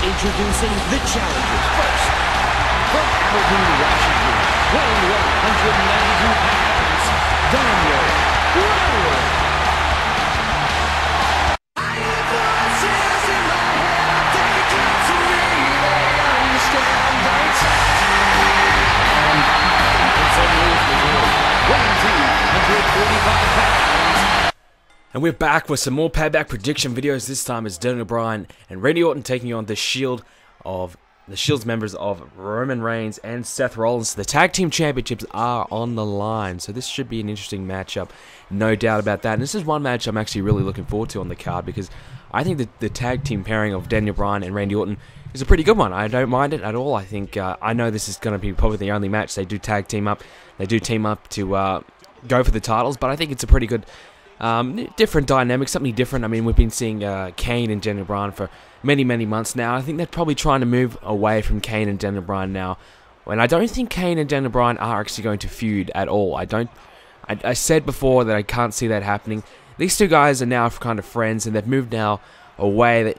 Introducing the challengers first. From Alabama, Washington, weighing 192 pounds, Daniel Bryan. I have voices in my head, they come to me, they understand, don't and it's only weighing 245 pounds. And we're back with some more Payback prediction videos. This time it's Daniel Bryan and Randy Orton taking on the Shield's members of Roman Reigns and Seth Rollins. The tag team championships are on the line, so this should be an interesting matchup, no doubt about that. And this is one match I'm actually really looking forward to on the card, because I think that the tag team pairing of Daniel Bryan and Randy Orton is a pretty good one. I don't mind it at all. I think I know this is going to be probably the only match they do tag team up. They do team up to go for the titles, but I think it's a pretty good different dynamic, something different. I mean, we've been seeing Kane and Daniel Bryan for many months now. I think they're probably trying to move away from Kane and Daniel Bryan now, and I don't think Kane and Daniel Bryan are actually going to feud at all. I said before that I can't see that happening. These two guys are now kind of friends, and they've moved now away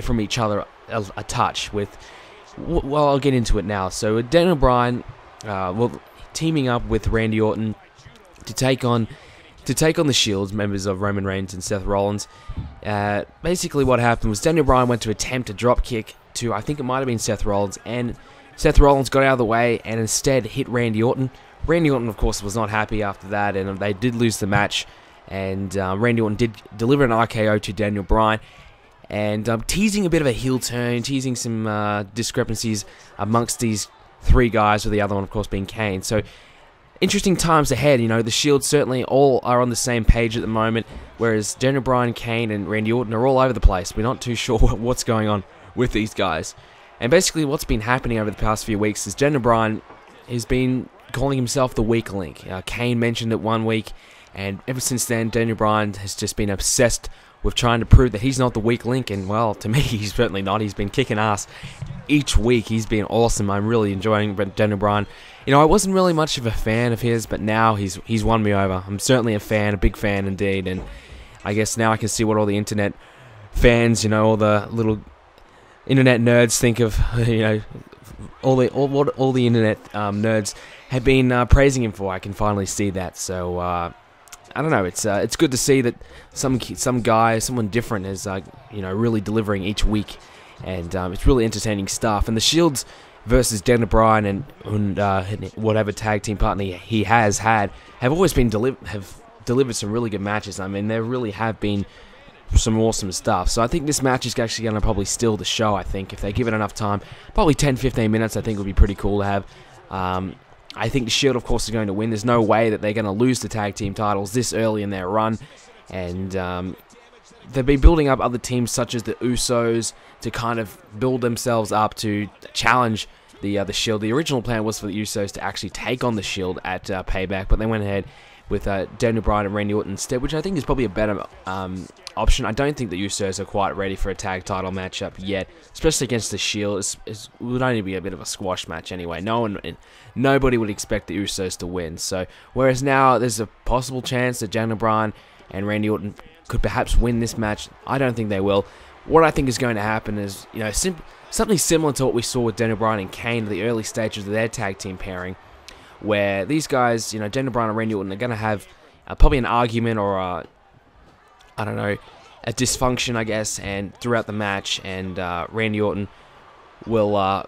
from each other a touch. Well, I'll get into it now. So Daniel Bryan, teaming up with Randy Orton to take on the Shield's members of Roman Reigns and Seth Rollins. Basically what happened was Daniel Bryan went to attempt a drop kick to, I think it might have been Seth Rollins, and Seth Rollins got out of the way and instead hit Randy Orton. Randy Orton, of course, was not happy after that, and they did lose the match, and Randy Orton did deliver an RKO to Daniel Bryan, and teasing a bit of a heel turn, teasing some discrepancies amongst these three guys, with the other one, of course, being Kane. So interesting times ahead. You know, the Shield certainly all are on the same page at the moment, whereas Daniel Bryan, Kane, and Randy Orton are all over the place. We're not too sure what's going on with these guys. And basically what's been happening over the past few weeks is Daniel Bryan has been calling himself the weak link. Kane mentioned it one week, and ever since then, Daniel Bryan has just been obsessed with trying to prove that he's not the weak link, and well, to me, he's certainly not. He's been kicking ass each week. He's been awesome. I'm really enjoying Daniel Bryan. You know, I wasn't really much of a fan of his, but now he's won me over. I'm certainly a big fan indeed, and I guess now I can see what all the internet fans, you know, all the little internet nerds think of, you know, what all the internet nerds have been praising him for. I can finally see that. So I don't know. It's good to see that some guy, someone different, is you know, really delivering each week, and it's really entertaining stuff. And the Shields versus Daniel Bryan and whatever tag team partner he has had have always been delivered some really good matches. I mean, there really have been some awesome stuff. So I think this match is actually going to probably steal the show. I think if they give it enough time, probably 10-15 minutes, I think would be pretty cool to have. I think the Shield, of course, is going to win. There's no way that they're going to lose the tag team titles this early in their run, and they've been building up other teams such as the Usos to kind of build themselves up to challenge the Shield. The original plan was for the Usos to actually take on the Shield at Payback, but they went ahead with Daniel Bryan and Randy Orton instead, which I think is probably a better option. I don't think the Usos are quite ready for a tag title matchup yet, especially against the Shield. It would only be a bit of a squash match anyway. Nobody would expect the Usos to win. So, whereas now there's a possible chance that Daniel Bryan and Randy Orton could perhaps win this match, I don't think they will. What I think is going to happen is, you know, something similar to what we saw with Daniel Bryan and Kane at the early stages of their tag team pairing, where these guys, you know, Daniel Bryan and Randy Orton, are going to have probably an argument or I don't know, a dysfunction, I guess, and throughout the match, and Randy Orton will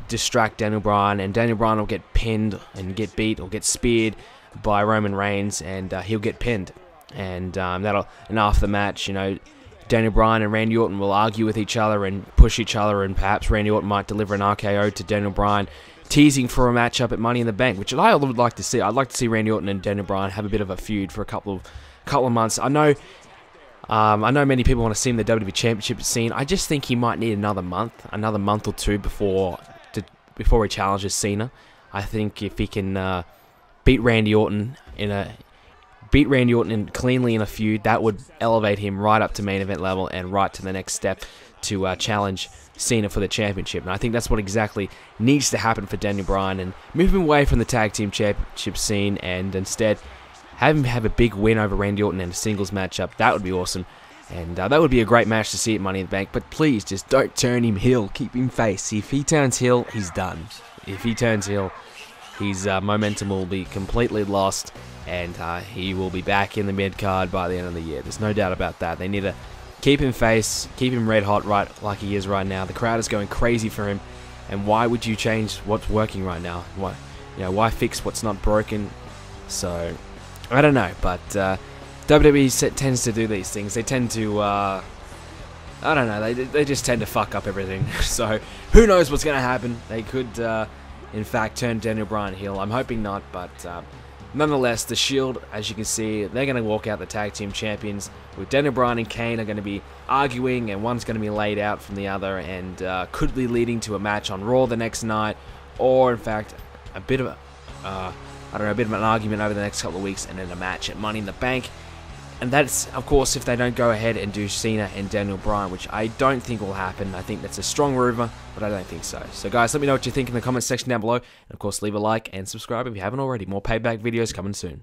distract Daniel Bryan, and Daniel Bryan will get pinned and get beat or get speared by Roman Reigns, and he'll get pinned. And after the match, you know, Daniel Bryan and Randy Orton will argue with each other and push each other, and perhaps Randy Orton might deliver an RKO to Daniel Bryan, teasing for a matchup at Money in the Bank, which I would like to see. I'd like to see Randy Orton and Daniel Bryan have a bit of a feud for a couple of months. I know many people want to see him in the WWE Championship scene. I just think he might need another month or two before he challenges Cena. I think if he can beat Randy Orton cleanly in a feud, that would elevate him right up to main event level and right to the next step to challenge Cena for the championship. And I think that's what exactly needs to happen for Daniel Bryan, and move him away from the tag team championship scene and instead have him have a big win over Randy Orton in a singles matchup. That would be awesome. And that would be a great match to see at Money in the Bank. But please, just don't turn him heel. Keep him face. If he turns heel, he's done. If he turns heel, his momentum will be completely lost. And he will be back in the mid-card by the end of the year. There's no doubt about that. They need to keep him face, keep him red hot right like he is right now. The crowd is going crazy for him. And why would you change what's working right now? Why fix what's not broken? So, I don't know. But WWE tends to do these things. They tend to, I don't know, they just tend to fuck up everything. So, who knows what's going to happen. They could, in fact, turn Daniel Bryan heel. I'm hoping not, but nonetheless, the Shield, as you can see, they're going to walk out the tag team champions. With Daniel Bryan and Kane are going to be arguing, and one's going to be laid out from the other, and could be leading to a match on Raw the next night, or in fact, a bit of a bit of an argument over the next couple of weeks, and then a match at Money in the Bank. And that's, of course, if they don't go ahead and do Cena and Daniel Bryan, which I don't think will happen. I think that's a strong rumor, but I don't think so. So, guys, let me know what you think in the comments section down below. And, of course, leave a like and subscribe if you haven't already. More Payback videos coming soon.